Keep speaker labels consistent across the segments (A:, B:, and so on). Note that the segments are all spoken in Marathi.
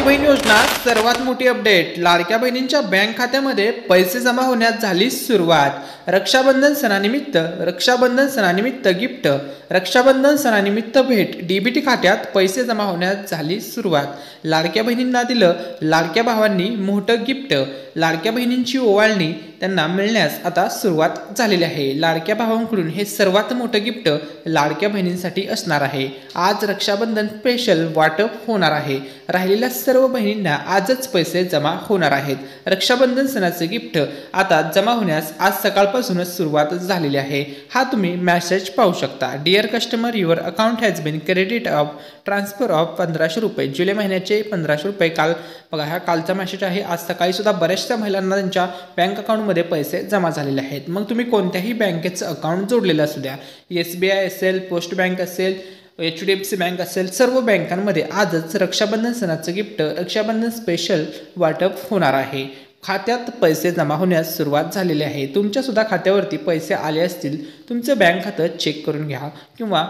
A: बहीण योजना सर्वात मोठी अपडेट। लाडक्या बहिणींच्या बँक खात्यामध्ये पैसे जमा होण्यास झाली सुरुवात। रक्षाबंधन सणानिमित्त गिफ्ट, रक्षाबंधन सणानिमित्त भेट, डीबीटी खात्यात पैसे जमा होण्यास झाली सुरुवात। लाडक्या बहिणींना दिलं लाडक्या भावांनी मोठं गिफ्ट। लाडक्या बहिणींची ओवाळणी त्यांना मिळण्यास आता सुरुवात झालेली आहे। लाडक्या भावांकडून हे सर्वात मोठं गिफ्ट लाडक्या बहिणींसाठी असणार आहे। आज रक्षाबंधन स्पेशल वाटप होणार आहे। राहिलेल्या सर्व बहिणींना आजच पैसे जमा होणार आहेत। रक्षाबंधन सणाचे गिफ्ट आता जमा होण्यास आज सकाळपासूनच सुरुवात झालेली आहे। हा तुम्ही मेसेज पाहू शकता। Dear customer, your account has been credit of transfer of 1500 रुपये। जुलै महिन्याचे 1500 रुपये काल बघा, हा कालचा मेसेज आहे। आज सकाळी सुद्धा बऱ्याचशा महिलांना त्यांच्या बँक अकाउंटमध्ये पैसे जमा झालेले आहेत। मग तुम्ही कोणत्याही बँकेचं अकाउंट जोडलेलं असू द्या, SBI असेल, पोस्ट बँक असेल, HDFC बँक असेल, सर्व बँकांमध्ये आजच रक्षाबंधन सणाचं गिफ्ट, रक्षाबंधन स्पेशल वाटप होणार आहे। खात्यात पैसे जमा होण्यास सुरुवात झालेली आहे। तुमच्या सुद्धा खात्यावरती पैसे आले असतील, तुमचं बँक खातं चेक करून घ्या किंवा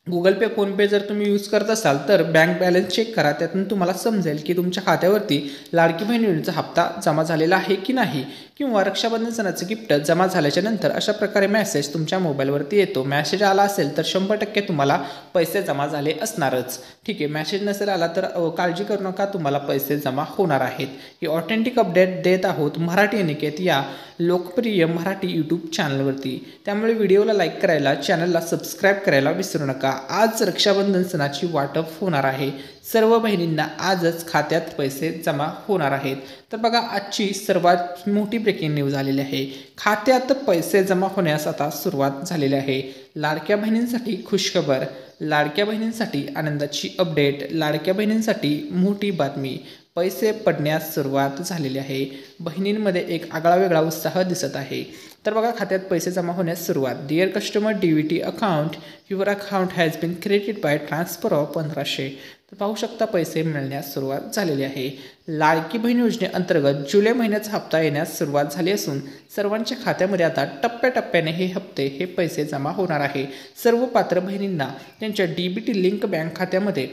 A: गुगल पे, फोनपे जर तुम्ही यूज करत असाल तर बँक बॅलन्स चेक करा। त्यातून तुम्हाला समजेल की तुमच्या खात्यावरती लाडकी बहीण योजनेचा हप्ता जमा झालेला आहे की नाही, किंवा रक्षाबंधन सणाचं गिफ्ट जमा झाल्याच्या नंतर अशा प्रकारे मेसेज तुमच्या मोबाईलवरती येतो। मेसेज आला असेल तर 100% तुम्हाला पैसे जमा झाले असणारच। ठीक आहे, मेसेज नसेल आला तर काळजी करू नका, तुम्हाला पैसे जमा होणार आहेत। ही ऑथेंटिक अपडेट देत आहोत मराठी अनिकेत या लोकप्रिय मराठी यूट्यूब चॅनलवरती। त्यामुळे व्हिडिओला लाईक करायला, चॅनलला सबस्क्राईब करायला विसरू नका। आज रक्षाबंधन सणाची वाटप होणार आहे। सर्व बहिणींना आजच खात्यात पैसे जमा होणार आहेत। तर बघा, आजची सर्वात मोठी ब्रेकिंग न्यूज आलेली आहे। खात्यात पैसे जमा होण्यास आता सुरुवात झालेली आहे। लाडक्या बहिणींसाठी खुशखबर, लाडक्या बहिणींसाठी आनंदाची अपडेट, लाडक्या बहिणींसाठी मोठी बातमी। पैसे पडण्यास सुरुवात झालेली आहे। बहिणींमध्ये एक आगळा वेगळा उत्साह दिसत आहे। तर बघा, खात्यात पैसे जमा होण्यास सुरुवात। Dear customer, DBT account, your account has been credit by transfer of 1500। तर पाहू शकता पैसे मिळण्यास सुरुवात झालेली आहे। लाडकी बहीण योजनेअंतर्गत जुलै महिन्याचा हप्ता येण्यास सुरुवात झाली असून सर्वांच्या खात्यामध्ये आता टप्प्याटप्प्याने हे पैसे जमा होणार आहे। सर्व पात्र बहिणींना त्यांच्या DBT लिंक बँक खात्यामध्ये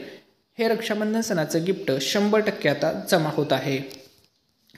A: हे रक्षाबंधन सणाचं गिफ्ट 100% आता जमा होत आहे।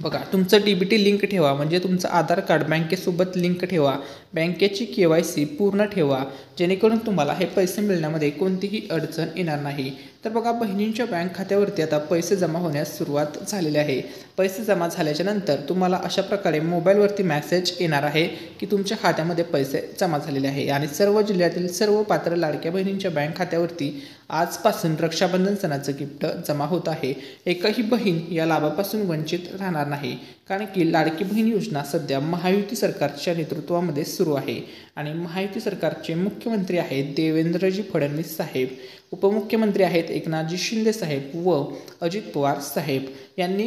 A: बघा, तुमचं DBT लिंक ठेवा, म्हणजे तुमचं आधार कार्ड बँकेसोबत लिंक ठेवा, बँकेची KYC पूर्ण ठेवा, जेणेकरून तुम्हाला हे पैसे मिळण्यामध्ये कोणतीही अडचण येणार नाही। तर बघा, बहिणींच्या बँक खात्यावरती आता पैसे जमा होण्यास सुरुवात झालेली आहे। पैसे जमा झाल्याच्या नंतर तुम्हाला अशा प्रकारे मोबाईलवरती मेसेज येणार आहे की तुमच्या खात्यामध्ये पैसे जमा झालेले आहे। आणि सर्व जिल्ह्यातील सर्व पात्र लाडक्या बहिणींच्या बँक खात्यावरती आजपासून रक्षाबंधन सणाचं गिफ्ट जमा होत आहे। एकही बहीण या लाभापासून वंचित राहणार नाही, कारण की लाडकी बहीण योजना सध्या महायुती सरकारच्या नेतृत्वामध्ये सुरू आहे। आणि महायुती सरकारचे मुख्यमंत्री आहेत देवेंद्रजी फडणवीस साहेब, उपमुख्यमंत्री आहेत एकनाथजी शिंदे साहेब व अजित पवार साहेब। यांनी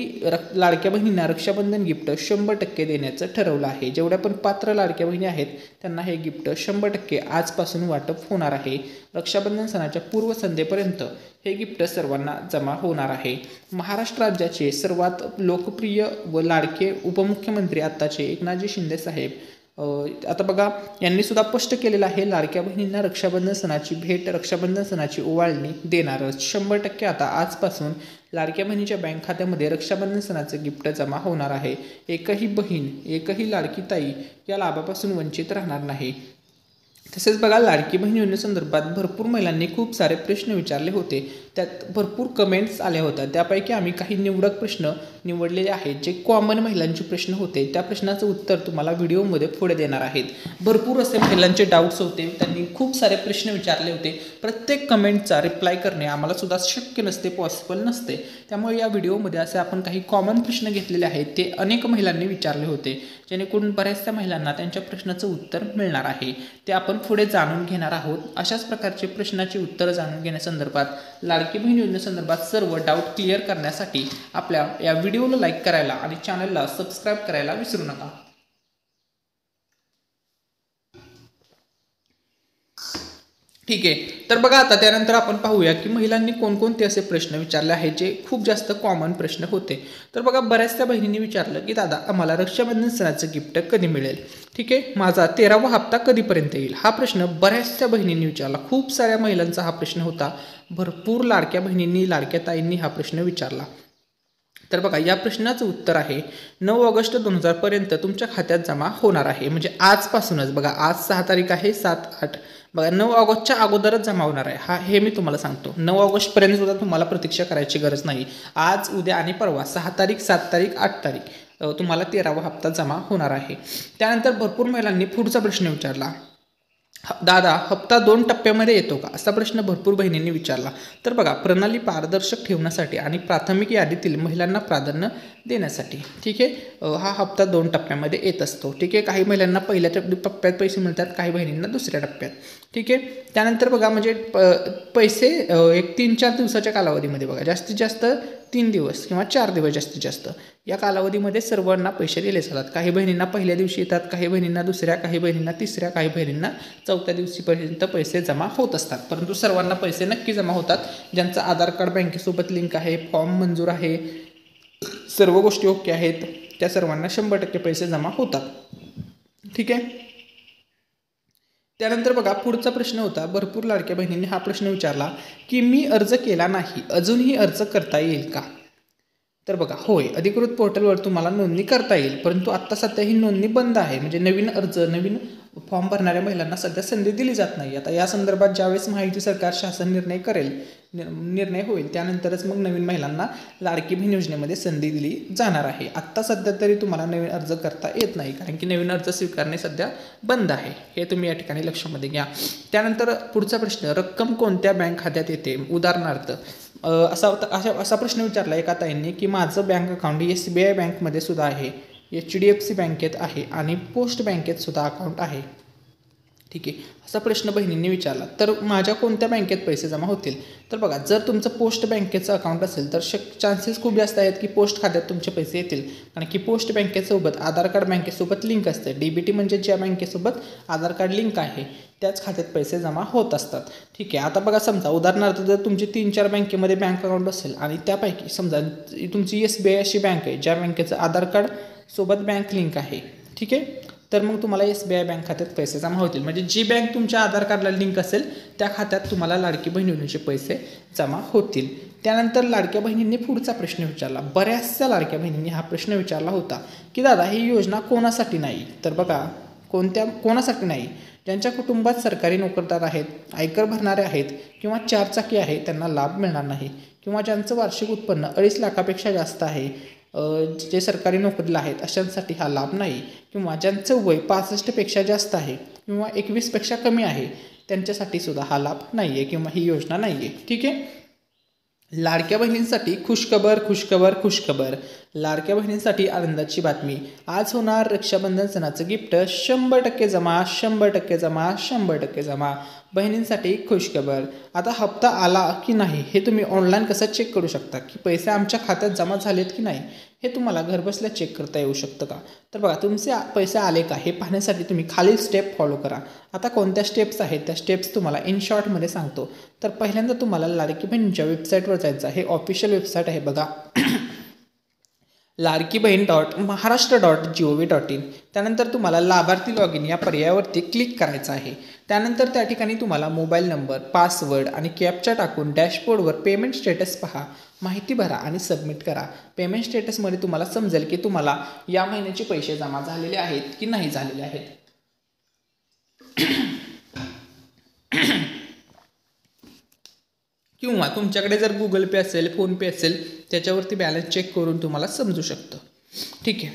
A: लाडक्या बहिणींना रक्षाबंधन गिफ्ट 100% देण्याचं ठरवलं आहे। जेवढ्या पण पात्र लाडक्या बहिणी आहेत त्यांना हे गिफ्ट 100% आजपासून वाटप होणार आहे। रक्षाबंधन सणाच्या पूर्वसंध्येपर्यंत हे गिफ्ट सर्वांना जमा होणार आहे। महाराष्ट्र राज्याचे सर्वात लोकप्रिय व लाडके उपमुख्यमंत्री आत्ताचे एकनाथजी शिंदे साहेब आता बघा, यांनी सुद्धा स्पष्ट केलेलं आहे लाडक्या बहिणींना रक्षाबंधन सणाची भेट, रक्षाबंधन सणाची ओवाळणी देणारच। 100% आता आजपासून लाडक्या बहिणीच्या बँक खात्यामध्ये रक्षाबंधन सणाचं गिफ्ट जमा होणार आहे। एकही बहीण, एकही लाडकी ताई या लाभापासून वंचित राहणार नाही। तसेच बघा, लाडकी बहीण योजनेसंदर्भात भरपूर महिलांनी खूप सारे प्रश्न विचारले होते, त्यात भरपूर कमेंट्स आल्या होत्या। त्यापैकी आम्ही काही निवडक प्रश्न निवडलेले आहेत, जे कॉमन महिलांचे प्रश्न होते। त्या प्रश्नाचं उत्तर तुम्हाला व्हिडिओमध्ये पुढे देणार आहेत। भरपूर असे महिलांचे डाऊट्स होते, त्यांनी खूप सारे प्रश्न विचारले होते। प्रत्येक कमेंटचा रिप्लाय करणे आम्हाला सुद्धा शक्य नसते, पॉसिबल नसते। त्यामुळे या व्हिडिओमध्ये असे आपण काही कॉमन प्रश्न घेतलेले आहेत, ते अनेक महिलांनी विचारले होते, जेणेकरून बऱ्याचशा महिलांना त्यांच्या प्रश्नाचं उत्तर मिळणार आहे। ते आपण पुढे जाणून घेणार आहोत। अशाच प्रकारचे प्रश्नाची उत्तर जाणून घेण्यासंदर्भात, लाडकी बहीण योजनेसंदर्भात सर्व डाऊट क्लिअर करण्यासाठी आपल्या या व्हिडिओला लाईक करायला आणि चॅनलला सबस्क्राईब करायला विसरू नका। ठीक आहे, तर बघा, आता त्यानंतर आपण पाहूया की महिलांनी कोणकोणते असे प्रश्न विचारले आहेत जे खूप जास्त कॉमन प्रश्न होते। तर बघा, बऱ्याचशा बहिणींनी विचारलं की दादा, आम्हाला रक्षाबंधन सणाचं गिफ्ट कधी मिळेल? ठीक आहे, माझा 13वा हप्ता कधीपर्यंत येईल? हा प्रश्न बऱ्याचशा बहिणींनी विचारला। खूप साऱ्या महिलांचा हा प्रश्न होता। भरपूर लाडक्या बहिणींनी, लाडक्या ताईंनी हा प्रश्न विचारला। तर बघा या प्रश्नाचं उत्तर आहे 9 ऑगस्ट 2000 पर्यंत तुमच्या खात्यात जमा होणार आहे. म्हणजे आजपासूनच बघा, आज 6 तारीख आहे, 7-8 बघा 9 ऑगस्टच्या अगोदरच जमा होणार आहे. हे मी तुम्हाला सांगतो. 9 ऑगस्टपर्यंत सुद्धा तुम्हाला प्रतीक्षा करायची गरज नाही. आज, उद्या आणि परवा 6 तारीख, 7 तारीख, 8 तारीख तुम्हाला 13वा हप्ता जमा होणार आहे. त्यानंतर भरपूर महिलांनी पुढचा प्रश्न विचारला, दादा हप्ता 2 टप्प्यामध्ये येतो का, असा प्रश्न भरपूर बहिणींनी विचारला. तर बघा, प्रणाली पारदर्शक ठेवण्यासाठी आणि प्राथमिक यादीतील महिलांना प्राधान्य देण्यासाठी ठीक आहे हा हप्ता 2 टप्प्यामध्ये येत असतो. ठीक आहे, काही महिलांना पहिल्या टप्प्यात पैसे मिळतात, काही बहिणींना दुसऱ्या टप्प्यात. ठीक आहे, त्यानंतर बघा म्हणजे पैसे एक 3-4 दिवसाच्या कालावधीमध्ये बघा, जास्तीत जास्त 3 दिवस किंवा 4 दिवस जास्तीत जास्त या कालावधीमध्ये सर्वांना पैसे दिले जातात. काही बहिणींना पहिल्या दिवशी येतात, काही बहिणींना दुसऱ्या, काही बहिणींना तिसऱ्या, काही बहिणींना 4थ्या दिवशीपर्यंत पैसे जमा होत असतात. परंतु सर्वांना पैसे नक्की जमा होतात ज्यांचं आधार कार्ड बँकेसोबत लिंक आहे, फॉर्म मंजूर आहे, सर्व गोष्टी ओके आहेत, त्या सर्वांना 100% पैसे जमा होतात. ठीक आहे, त्यानंतर बघा पुढचा प्रश्न होता, भरपूर लाडक्या बहिणींनी हा प्रश्न विचारला की मी अर्ज केला नाही, अजूनही अर्ज करता येईल का. तर बघा, होय, अधिकृत पोर्टलवर तुम्हाला नोंदणी करता येईल, परंतु आत्ता सध्या ही नोंदणी बंद आहे. म्हणजे नवीन अर्ज, नवीन फॉर्म भरणाऱ्या महिलांना सध्या संधी दिली जात नाही. आता या संदर्भात ज्यावेळेस महायुती सरकार शासन निर्णय होईल त्यानंतरच मग नवीन महिलांना लाडकी बहीण योजनेमध्ये संधी दिली जाणार आहे. आत्ता सध्या तरी तुम्हाला नवीन अर्ज करता येत नाही, कारण की नवीन अर्ज स्वीकारणे सध्या बंद आहे. हे तुम्ही या ठिकाणी लक्षामध्ये घ्या. त्यानंतर पुढचा प्रश्न, रक्कम कोणत्या बँक खात्यात येते. उदाहरणार्थ असा प्रश्न विचारला एका ताईंनी की माझं बँक अकाउंट SBI बँकमध्ये सुद्धा आहे, HDFC बँकेत आहे आणि पोस्ट बँकेत सुद्धा अकाउंट आहे. ठीक आहे, असा प्रश्न बहिणींनी विचारला. तर माझ्या कोणत्या बँकेत पैसे जमा होतील. तर बघा, जर तुमचं पोस्ट बँकेचं अकाउंट असेल तर चान्सेस खूप जास्त आहेत की पोस्ट खात्यात तुमचे पैसे येतील, कारण की पोस्ट बँकेसोबत आधार कार्ड बँकेसोबत लिंक असते. DBT म्हणजे ज्या बँकेसोबत आधार कार्ड लिंक आहे त्याच खात्यात पैसे जमा होत असतात. ठीक आहे, आता बघा, समजा उदाहरणार्थ जर तुमची 3-4 बँकेमध्ये बँक अकाउंट असेल आणि त्यापैकी समजा तुमची SBI अशी बँक आहे ज्या बँकेचं आधार कार्ड सोबत बँक लिंक आहे. ठीक आहे, तर मग तुम्हाला SBI बँक खात्यात पैसे जमा होतील. म्हणजे जी बँक तुमच्या आधार कार्डला लिंक असेल त्या खात्यात तुम्हाला लाडकी बहीण योजनेचे पैसे जमा होतील. त्यानंतर लाडक्या बहिणींनी पुढचा प्रश्न विचारला. बऱ्याचशा लाडक्या बहिणींनी हा प्रश्न विचारला होता की दादा ही योजना कोणासाठी नाही. तर बघा, कोणासाठी नाही. ज्यांच्या कुटुंबात सरकारी नोकरदार आहेत, आयकर भरणारे आहेत किंवा 4 चाकी आहे त्यांना लाभ मिळणार नाही, किंवा ज्यांचं वार्षिक उत्पन्न 2.5 लाखापेक्षा जास्त आहे, जे सरकारी नोकरीला आहेत अशांसाठी हा लाभ नाही, किंवा ज्यांचं वय 65पेक्षा जास्त आहे किंवा 21पेक्षा कमी आहे त्यांच्यासाठी सुद्धा हा लाभ नाही आहे किंवा ही योजना नाही आहे. ठीक आहे, लाडक्या बहिणींसाठी खुशखबर. लाडक्या बहिणींसाठी आनंदाची बातमी. आज होणार रक्षाबंधन सणाचं गिफ्ट 100% जमा. 100% जमा. बहिणींसाठी खुशखबर. आता हप्ता आला की नाही हे तुम्ही ऑनलाईन कसं चेक करू शकता की पैसे आमच्या खात्यात जमा झालेत की नाही, हे तुम्हाला घरबसल्या चेक करता येऊ शकतं का. तर बघा, तुमचे पैसे आले का हे पाहण्यासाठी तुम्ही खालील स्टेप फॉलो करा. आता कोणत्या स्टेप्स आहेत त्या स्टेप्स तुम्हाला इन शॉर्टमध्ये सांगतो. तर पहिल्यांदा तुम्हाला लाडकी बहिणींच्या वेबसाईटवर जायचं आहे. ऑफिशियल वेबसाईट आहे बघा, ladkibahn.maharashtra.gov.in. त्यानंतर तुम्हाला लाभार्थी लॉग इन या पर्यायावरती क्लिक करायचं आहे. त्यानंतर त्या ठिकाणी तुम्हाला मोबाईल नंबर, पासवर्ड आणि कॅप्चा टाकून डॅशबोर्डवर पेमेंट स्टेटस पहा, माहिती भरा आणि सबमिट करा. पेमेंट स्टेटसमध्ये तुम्हाला समजेल की तुम्हाला या महिन्याचे पैसे जमा झालेले आहेत की नाही झालेले आहेत. किंवा तुमच्याकडे जर गुगल पे असेल, फोन पे असेल, त्याच्यावरती बॅलन्स चेक करून तुम्हाला समजू शकतं. ठीक आहे,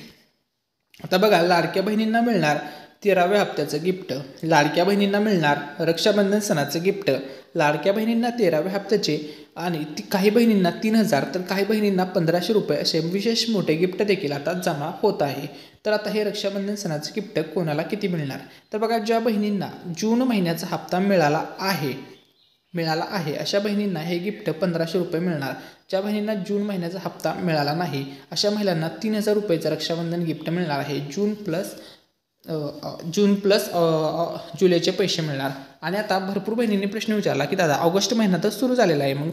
A: आता बघा, लाडक्या बहिणींना मिळणार 13व्या हप्त्याचं गिफ्ट, लाडक्या बहिणींना मिळणार रक्षाबंधन सणाचं गिफ्ट, लाडक्या बहिणींना 13व्या हप्त्याचे आणि काही बहिणींना 3000 तर काही बहिणींना 1500 रुपये असे विशेष मोठे गिफ्ट देखील आता जमा होत आहे. तर आता हे रक्षाबंधन सणाचं गिफ्ट कोणाला किती मिळणार. तर बघा, ज्या बहिणींना जून महिन्याचा हप्ता मिळाला आहे अशा बहिणींना हे गिफ्ट 1500 रुपये मिळणार. ज्या बहिणींना जून महिन्याचा हप्ता मिळाला नाही अशा महिलांना 3000 रुपयेचं रक्षाबंधन गिफ्ट मिळणार आहे. जून प्लस जुलैचे पैसे मिळणार. आणि आता भरपूर बहिणींनी प्रश्न विचारला की दादा ऑगस्ट महिना तर सुरू झालेला आहे, मग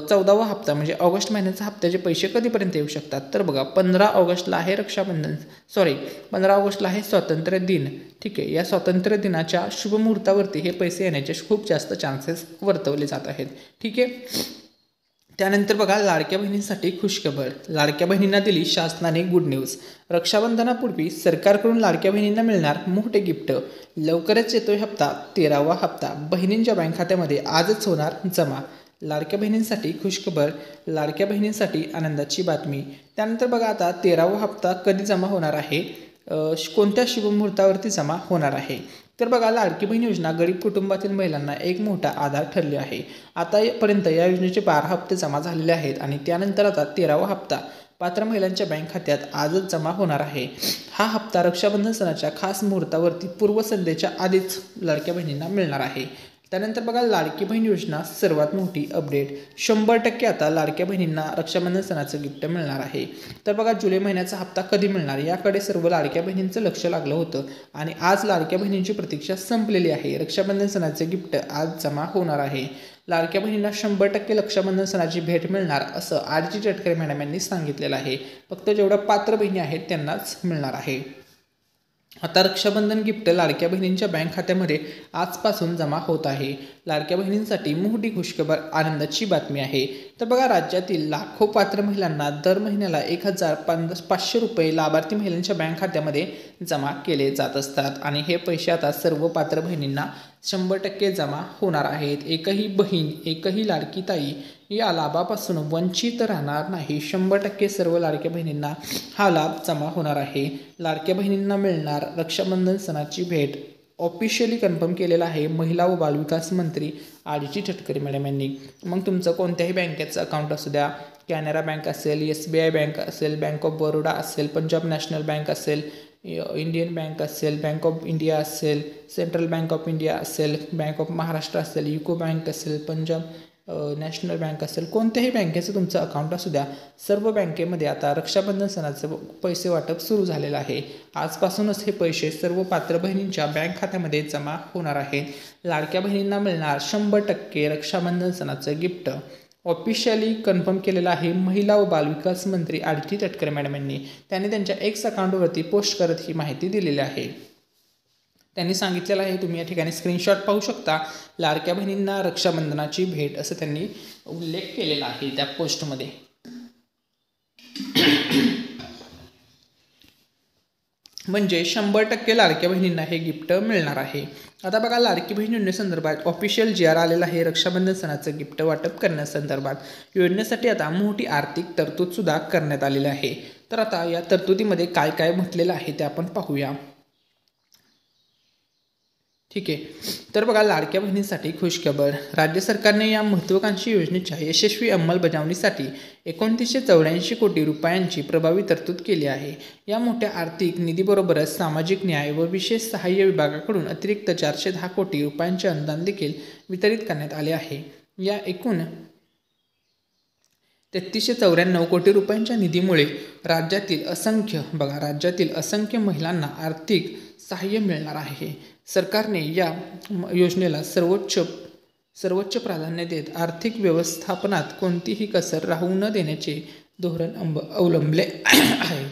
A: 14वा हप्ता म्हणजे ऑगस्ट महिन्याचा हप्त्याचे पैसे कधीपर्यंत येऊ शकतात. तर बघा, 15 ऑगस्टला आहे 15 ऑगस्टला आहे स्वातंत्र्य दिन. ठीक आहे, या स्वातंत्र्य दिनाच्या शुभमुहूर्तावरती हे पैसे येण्याचे खूप जास्त चान्सेस वर्तवले जात आहेत. ठीक आहे, त्यानंतर बघा लाडक्या बहिणींसाठी खुशखबर, लाडक्या बहिणींना दिली शासनाने गुड न्यूज। रक्षाबंधनापूर्वी सरकारकडून लाडक्या बहिणींना मिळणार मोठे गिफ्ट, लवकरच येतोय हप्ता, 13वा हप्ता बहिणींच्या बँक खात्यामध्ये आजच होणार जमा। लाडक्या बहिणींसाठी खुशखबर, लाडक्या बहिणींसाठी आनंदाची बातमी। त्यानंतर बघा आता 13वा हप्ता कधी जमा होणार आहे, कोणत्या शुभमुहूर्तावरती जमा होणार आहे। तर बघा लाडकी बहीण योजना गरीब कुटुंबातील महिलांना एक मोठा आधार ठरली आहे। आतापर्यंत या योजनेचे 12 हप्ते जमा झालेले आहेत आणि त्यानंतर आता 13वा हप्ता पात्र महिलांच्या बँक खात्यात आजच जमा होणार आहे। हा हप्ता रक्षाबंधन सणाच्या खास मुहूर्तावरती पूर्वसंध्येच्या आधीच लाडक्या बहिणींना मिळणार आहे। त्यानंतर बघा लाडकी बहीण योजना सर्वात मोठी अपडेट, 100% आता लाडक्या बहिणींना रक्षाबंधन सणाचं गिफ्ट मिळणार आहे। तर बघा जुलै महिन्याचा हप्ता कधी मिळणार याकडे सर्व लाडक्या बहिणींचं लक्ष लागलं होतं आणि आज लाडक्या बहिणींची प्रतीक्षा संपलेली आहे। रक्षाबंधन सणाचे गिफ्ट आज जमा होणार आहे। लाडक्या बहिणींना 100% रक्षाबंधन सणाची भेट मिळणार असं आरजी तटकरे मॅडम यांनी सांगितलेलं आहे। फक्त जेवढ्या पात्र बहिणी आहेत त्यांनाच मिळणार आहे। आता रक्षाबंधन गिफ्ट लाडक्या बहिणींच्या बँक खात्यामध्ये आजपासून जमा होत आहे। लाडक्या बहिणींसाठी मोठी खुशखबर, आनंदाची बातमी आहे। तर बघा राज्यातील लाखो पात्र महिलांना दर महिन्याला 1500 रुपये लाभार्थी महिलांच्या बँक खात्यामध्ये जमा केले जात असतात आणि हे पैसे आता सर्व पात्र बहिणींना 100% जमा होणार आहेत। एकही बहीण, एकही लाडकी ताई या लाभापासून वंचित राहणार नाही। 100% सर्व लाडक्या बहिणींना हा लाभ जमा होणार आहे। लाडक्या बहिणींना मिळणार रक्षाबंधन सणाची भेट ऑफिशियली कन्फर्म केलेला आहे महिला व बालविकास मंत्री आरजी तटकरे मॅडम यांनी। मग तुमचं कोणत्याही बँकेचं अकाउंट असू द्या, कॅनरा बँक असेल, SBI बँक असेल, बँक ऑफ बरोडा असेल, पंजाब नॅशनल बँक असेल, इंडियन बँक असेल, बँक ऑफ इंडिया असेल, सेंट्रल बँक ऑफ इंडिया असेल, बँक ऑफ महाराष्ट्र असेल, युको बँक असेल, पंजाब नॅशनल बँक असेल, कोणत्याही बँकेचं तुमचं अकाउंट असू द्या, सर्व बँकेमध्ये आता रक्षाबंधन सणाचं पैसे वाटप सुरू झालेलं आहे। आजपासूनच हे पैसे सर्व पात्र बहिणींच्या बँक खात्यामध्ये जमा होणार आहे। लाडक्या बहिणींना मिळणार 100% रक्षाबंधन सणाचं गिफ्ट ऑफिशियली कन्फर्म केलेलं आहे महिला व बालविकास मंत्री आरजी तटकरे मॅडम यांनी। त्यांनी त्यांच्या एक्स अकाउंटवरती पोस्ट करत ही माहिती दिलेली आहे। त्यांनी सांगितलेलं आहे, तुम्ही या ठिकाणी स्क्रीनशॉट पाहू शकता, लाडक्या बहिणींना रक्षाबंधनाची भेट असं त्यांनी उल्लेख केलेला आहे त्या पोस्टमध्ये। म्हणजे 100% लाडक्या बहिणींना हे गिफ्ट मिळणार आहे। आता बघा लाडकी बहीण योजनेसंदर्भात ऑफिशियल GR आलेला आहे रक्षाबंधन सणाचं गिफ्ट वाटप करण्यासंदर्भात। योजनेसाठी आता मोठी आर्थिक तरतूद सुद्धा करण्यात आलेली आहे। तर आता या तरतुदीमध्ये काय काय म्हटलेलं आहे ते आपण पाहूया। ठीक आहे, तर बघा लाडक्या बहिणींसाठी खुशखबर, राज्य सरकारने या महत्त्वाकांक्षी योजनेच्या यशस्वी अंमलबजावणीसाठी 2984 कोटी रुपयांची प्रभावी तरतूद केली आहे। या मोठ्या आर्थिक निधीबरोबरच सामाजिक न्याय व विशेष सहाय्य विभागाकडून अतिरिक्त 410 कोटी रुपयांचे अनुदान देखील वितरित करण्यात आले आहे। या एकूण 3394 कोटी रुपयांच्या निधीमुळे राज्यातील असंख्य महिलांना आर्थिक सहाय्य मिळणार आहे। सरकारने या योजनेला सर्वोच्च प्राधान्य देत आर्थिक व्यवस्थापनात कोणतीही कसर राहू न देण्याचे धोरण अवलंबले आहे।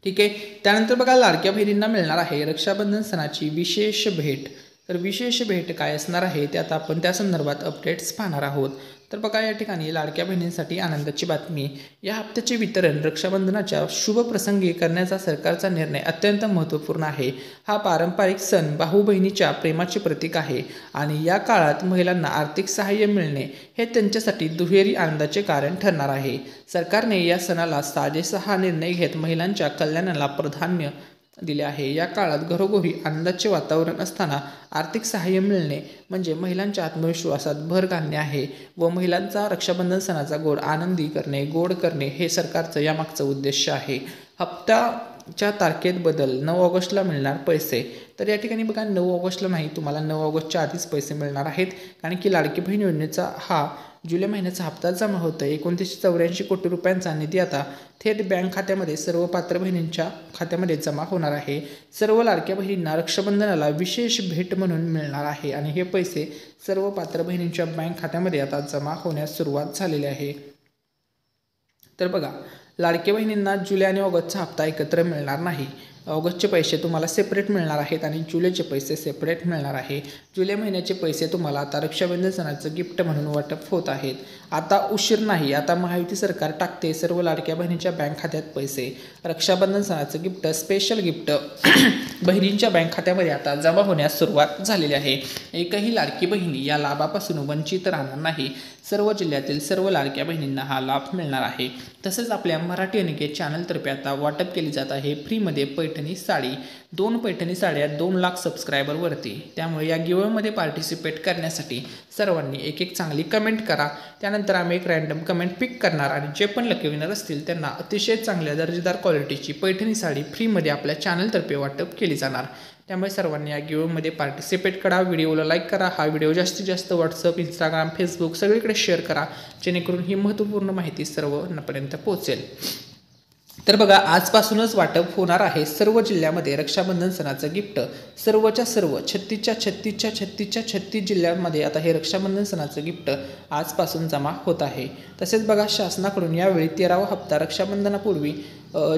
A: ठीक आहे, त्यानंतर बघा लाडक्या बहिणींना मिळणार आहे रक्षाबंधन सणाची विशेष भेट। तर विशेष भेट काय असणार आहे ते आता आपण त्या संदर्भात अपडेट्स पाहणार आहोत। तर बघा या ठिकाणी लाडक्या बहिणींसाठी आनंदाची बातमी, या हप्त्याचे वितरण रक्षाबंधनाच्या शुभ प्रसंगी करण्याचा सरकारचा निर्णय अत्यंत महत्त्वपूर्ण आहे। हा पारंपरिक सण भाऊ बहिणीच्या प्रेमाचे प्रतीक आहे आणि या काळात महिलांना आर्थिक सहाय्य मिळणे हे त्यांच्यासाठी दुहेरी आनंदाचे कारण ठरणार आहे। सरकारने या सणाला साजेसा हा निर्णय घेत महिलांच्या कल्याणाला प्राधान्य दिले आहे। या काळात घरोघरी आनंदाचे वातावरण असताना आर्थिक सहाय्य मिळणे म्हणजे महिलांच्या आत्मविश्वासात भर घालणे आहे व महिलांचा रक्षाबंधन सणाचा गोड करणे हे सरकारचं यामागचं उद्देश आहे। हप्त्याच्या तारखेत बदल, 9 ऑगस्टला मिळणार पैसे। तर या ठिकाणी बघा 9 ऑगस्टला नाही, तुम्हाला 9 ऑगस्टच्या आधीच पैसे मिळणार आहेत, कारण की लाडकी बहीण योजनेचा हा जुलै महिन्याचा हप्ता जमा होतो। 2984 कोटी रुपयांचा निधी आता थेट बँक खात्यामध्ये सर्व पात्र बहिणींच्या खात्यामध्ये जमा होणार आहे। सर्व लाडक्या बहिणींना रक्षाबंधनाला विशेष भेट म्हणून मिळणार आहे आणि हे पैसे सर्व पात्र बहिणींच्या बँक खात्यामध्ये आता जमा होण्यास सुरुवात झालेली आहे। तर बघा, लाडक्या बहिणींना जुलै आणि ऑगस्टचा हप्ता एकत्र मिळणार नाही. ऑगस्टचे पैसे तुम्हाला सेपरेट मिळणार आहेत आणि जुलैचे पैसे सेपरेट मिळणार आहे. जुलै महिन्याचे पैसे तुम्हाला आता रक्षाबंधन सणाचं गिफ्ट म्हणून वाटप होत आहेत. आता उशीर नाही, आता महायुती सरकार टाकते सर्व लाडक्या बहिणींच्या बँक खात्यात पैसे. रक्षाबंधन सणाचं गिफ्ट, स्पेशल गिफ्ट बहिणींच्या बँक खात्यामध्ये आता जमा होण्यास सुरुवात झालेली आहे. एकही लाडकी बहिणी या लाभापासून वंचित राहणार नाही. सर्व जिल्ह्यातील सर्व लाडक्या बहिणींना हा लाभ मिळणार आहे. तसंच आपल्या मराठी अनिकेत चॅनलतर्फे आता वाटप केली जात आहे फ्रीमध्ये पैठणी साडी. 2 पैठणी साड्या 2 लाख सबस्क्रायबरवरती. त्यामुळे या गिव्हअवेमध्ये पार्टिसिपेट करण्यासाठी सर्वांनी एक चांगली कमेंट करा. त्यानंतर आम्ही एक रॅन्डम कमेंट पिक करणार आणि जे पण लकी विनर असतील त्यांना अतिशय चांगल्या दर्जेदार क्वालिटीची पैठणी साडी फ्रीमध्ये आपल्या चॅनलतर्फे वाटप केली जाणार. त्यामुळे सर्वांनी या गिव्हअवेमध्ये पार्टिसिपेट करा. व्हिडिओला लाईक करा. हा व्हिडिओ जास्तीत जास्त व्हॉट्सअप, इंस्टाग्राम, फेसबुक सगळीकडे शेअर करा, जेणेकरून ही महत्त्वपूर्ण माहिती सर्वांपर्यंत पोहोचेल. तर बघा, आजपासूनच वाटप होणार आहे सर्व जिल्ह्यामध्ये रक्षाबंधन सणाचं गिफ्ट. सर्वच्या सर्व 36 जिल्ह्यांमध्ये आता हे रक्षाबंधन सणाचं गिफ्ट आजपासून जमा होत आहे. तसेच बघा, शासनाकडून यावेळी 13वा हप्ता रक्षाबंधनापूर्वी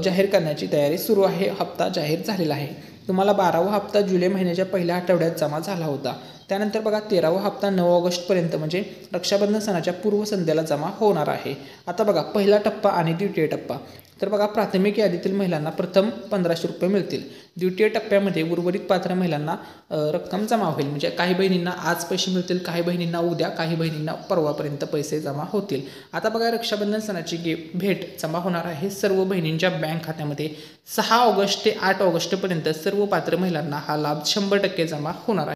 A: जाहीर करण्याची तयारी सुरू आहे. हप्ता जाहीर झालेला आहे. तुम्हाला 12वा हप्ता जुलै महिन्याच्या पहिल्या आठवड्यात जमा झाला होता. त्यानंतर बघा, 13वा हप्ता 9 ऑगस्टपर्यंत म्हणजे रक्षाबंधन सणाच्या पूर्वसंध्येला जमा होणार आहे. आता बघा, पहिला टप्पा आणि द्वितीय टप्पा. तर बघा, प्राथमिक यादीतील महिलांना प्रथम 1500 रुपये मिळतील. द्वितीय टप्प्यामध्ये उर्वरित पात्र महिलांना रक्कम जमा होईल. म्हणजे काही बहिणींना आज पैसे मिळतील, काही बहिणींना उद्या, काही बहिणींना परवापर्यंत पैसे जमा होतील. आता बघा, रक्षाबंधन सणाची भेट जमा होणार आहे सर्व बहिणींच्या बँक खात्यामध्ये. 6 ऑगस्ट ते 8 ऑगस्टपर्यंत सर्व पात्र महिलांना हा लाभ 100% जमा होणार आहे.